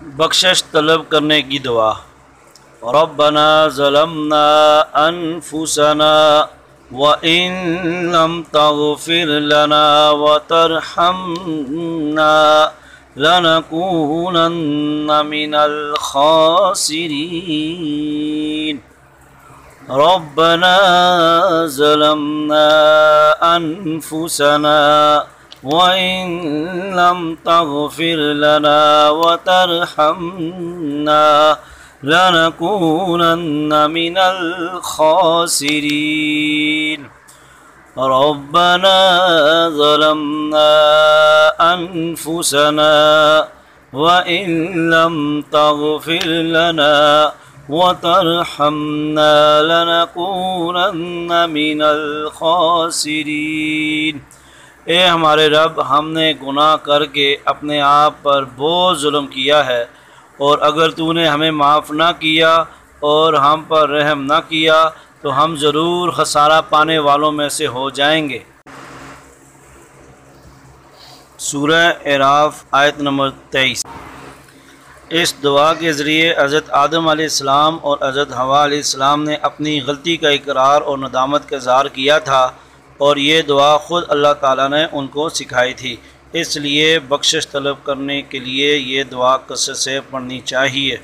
बख्शिश तलब करने की दुआ। रब्बना ज़लमना अनफुसना व इन लम तग़फिर लना व तरहमना लनकूनन्ना मिनल खासिरीन। रब्बना ज़लमना अनफुसना व इन लम तग़फिर लना व तरहमना लनकूनन्ना मिनल खासिरीन। रब्बना ज़लमना अनफुसना व इन लम तग़फिर लना व तरहमना लनकूनन्ना मिनल खासिरीन। ए हमारे रब, हमने गुनाह करके अपने आप पर बहुत जुल्म किया है, और अगर तूने हमें माफ़ ना किया और हम पर रहम ना किया तो हम ज़रूर खसारा पाने वालों में से हो जाएंगे। सूरह एराफ आयत नंबर 23। इस दुआ के ज़रिए हज़रत आदम अलैहिस्सलाम और हज़रत हवा अलैहिस्सलाम ने अपनी गलती का इकरार और नदामत का इज़हार किया था, और ये दुआ ख़ुद अल्लाह ताला ने उनको सिखाई थी। इसलिए बख्शिश तलब करने के लिए ये दुआ कसरत से पढ़नी चाहिए।